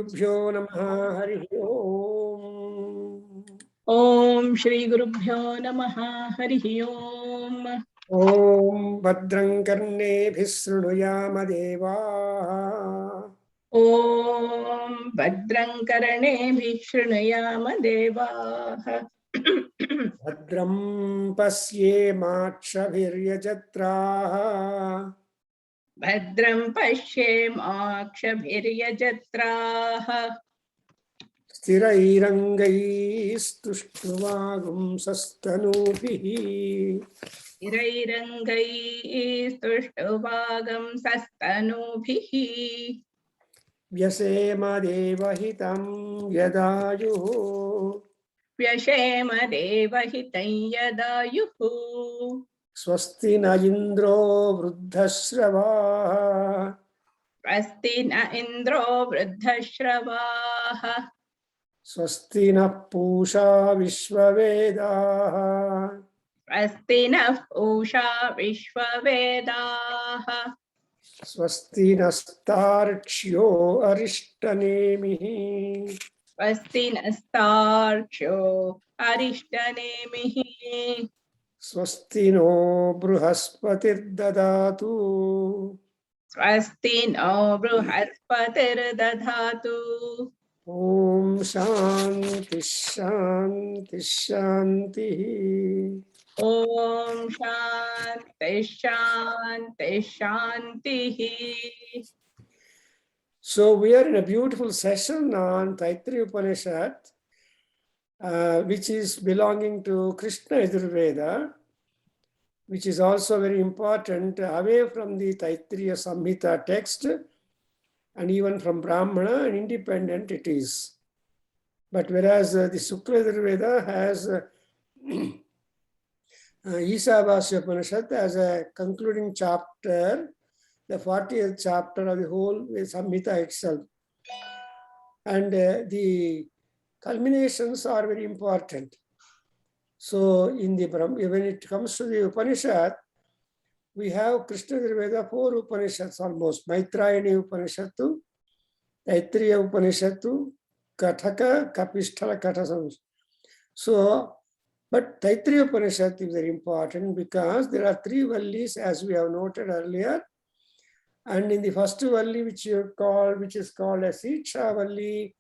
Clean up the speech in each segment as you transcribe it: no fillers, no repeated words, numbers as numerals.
गुरुभ्यो नमः। हरि ओम। ओम श्री गुरुभ्यो नमः। हरि ओम। ओम भद्रं कर्णेभिः शृणुयाम देवाः। ओम भद्रं कर्णेभिः शृणुयाम देवाः। भद्रं पश्येमाक्षभिर्यजत्राः। भद्रं पश्येमाक्षभिर्यजत्राः। स्थिरैरङ्गैस्तुष्ट्वागुंसस्तनूभिः। स्थिरैरङ्गैस्तुष्टुवागं सस्तनूभिः। व्यसेम देवहितं यदायुः। व्यशेम देवहितं यदायुः। स्वस्ति न इन्द्रो वृद्धश्रवाः। स्वस्ति न इन्द्रो वृद्धश्रवाः। स्वस्ति नः पूषा विश्ववेदाः। स्वस्ति नः पूषा विश्ववेदाः। स्वस्ति नस्तार्क्ष्यो अरिष्टनेमिः। स्वस्ति नस्तार्क्ष्यो अरिष्टनेमिः। स्वस्ति नो बृहस्पतिर्ददातु। स्वस्ति नो बृहस्पतिर्दधातु। ॐ शान्ति शान्ति शान्तिः। ॐ शान्ति शान्ति शान्तिः। So we are in a beautiful session on Taittiriya Upanishad, which is belonging to Krishna Yajurveda, which is also very important away from the Taittiriya Samhita text and even from Brahmana, and independent it is. But whereas the Sukla Yajurveda has Ishabhasya Upanishad as a concluding chapter, the 40th chapter of the whole Samhita itself. And the culminations are very important. So in the when it comes to the Upanishad, we have Krishna Yajurveda 4 Upanishads almost. Maitrayani Upanishadu, Taittiriya Upanishadu, Kataka, Kapisthala, Katasam. So, but Taittiriya Upanishad is very important because there are 3 vallis as we have noted earlier. And in the first valli, which is called as Siksha valli,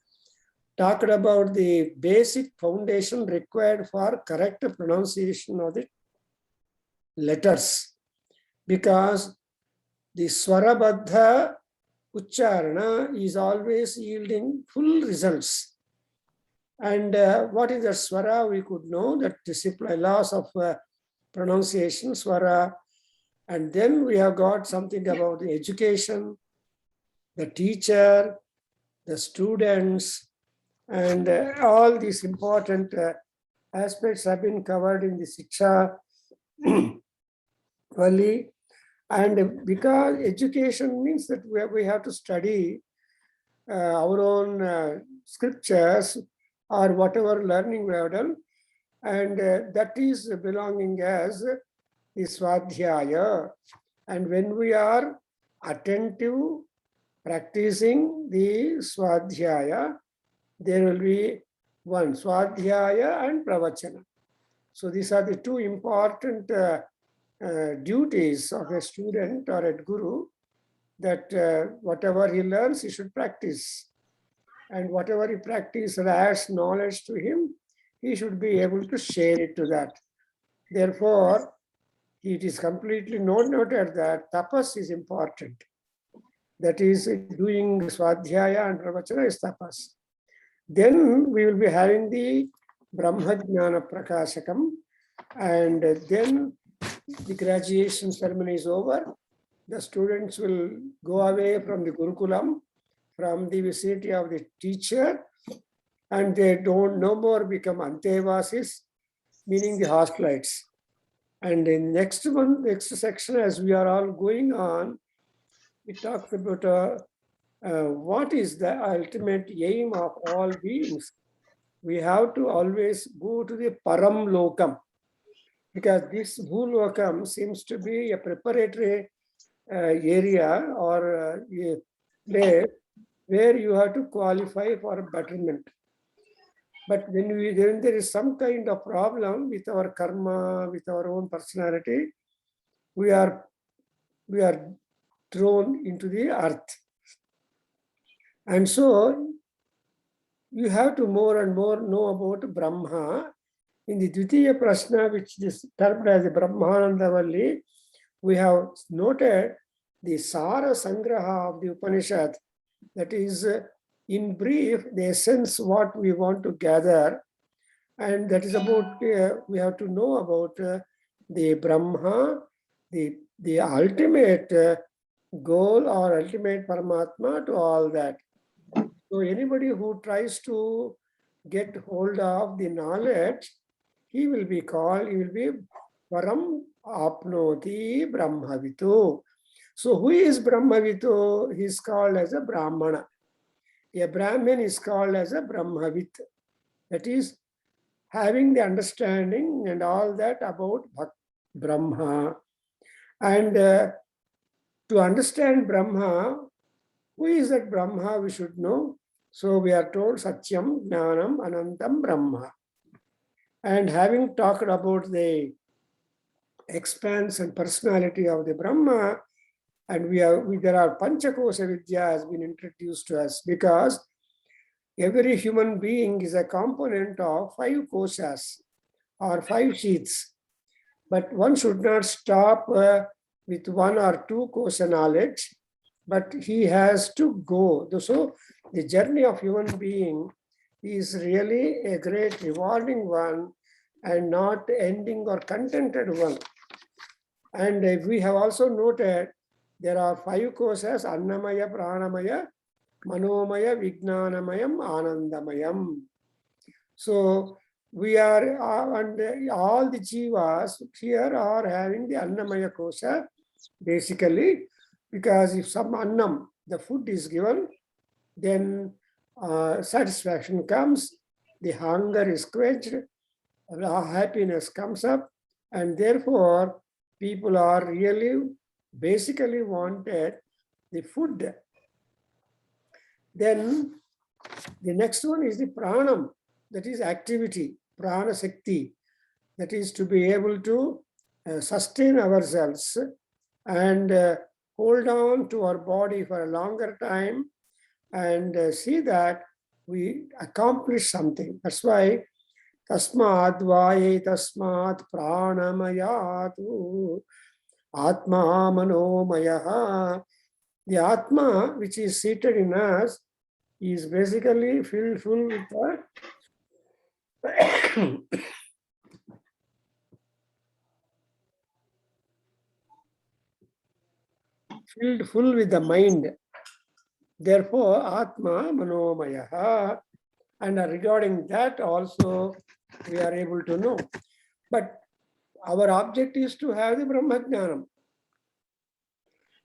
talked about the basic foundation required for correct pronunciation of the letters. Because the Swarabadha Ucharana is always yielding full results. And what is the Swara? We could know that discipline laws of pronunciation, Swara. And then we have got something about the education, the teacher, the students, and all these important aspects have been covered in the Siksha Valli. And because education means that we have to study our own scriptures or whatever learning we have done, and that is belonging as the Swadhyaya. And when we are attentive, practicing the Swadhyaya, there will be one Swadhyaya and Pravachana. So these are the 2 important duties of a student or a guru, that whatever he learns, he should practice. And whatever he practices adds knowledge to him, he should be able to share it to that. Therefore, it is completely noted that tapas is important. That is, doing Swadhyaya and Pravachana is tapas. Then we will be having the Brahmajnana Prakashakam, and then the graduation ceremony is over. The students will go away from the Gurukulam, from the vicinity of the teacher, and they don't no more become Antevasis, meaning the hostelites. And in next section, as we are all going on, it talks about what is the ultimate aim of all beings. We have to always go to the Param Lokam, because this Bhulokam seems to be a preparatory area or a place where you have to qualify for betterment. But when there is some kind of problem with our karma, with our own personality, we are thrown into the earth. And so you have to more and more know about Brahma. In the Dvitiya Prashna, which is termed as the Brahmanandavalli, we have noted the Sara Sangraha of the Upanishad. That is, in brief, the essence what we want to gather. And that is about, we have to know about the Brahma, the ultimate goal or ultimate Paramatma to all that. So anybody who tries to get hold of the knowledge, he will be Param Apnoti Brahmavitu. So who is Brahmavitu? He is called as a Brahmana. A Brahmin is called as a Brahmavit. That is, having the understanding and all that about Brahma. And to understand Brahma, who is that Brahma we should know? So we are told Satyam, Jnanam, Anantam, Brahma. And having talked about the expanse and personality of the Brahma, and there are Panchakosha Vidya has been introduced to us, because every human being is a component of 5 koshas or 5 sheaths. But one should not stop with 1 or 2 kosha knowledge, but he has to go. So the journey of human being is really a great rewarding one and not ending or contented one. And we have also noted there are 5 koshas: Annamaya, Pranamaya, Manomaya, Vijnanamayam, Anandamayam. So we are, and all the jivas here are having the Annamaya kosha, basically, because if some annam, the food is given, then satisfaction comes, the hunger is quenched, happiness comes up, and therefore people are really basically wanted the food. Then the next one is the pranam, that is activity, prana sakti, that is to be able to sustain ourselves and hold on to our body for a longer time and see that we accomplish something. That's why tasmad vaye tasmat pranamayatu atma manomaya. The atma which is seated in us is basically filled full with filled full with the mind. Therefore, Atma Manomaya. And regarding that also, we are able to know. But our object is to have the Brahmajnanam.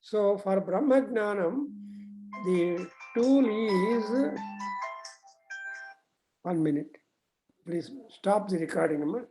So for Brahmajnanam, the tool is, 1 minute. Please stop the recording.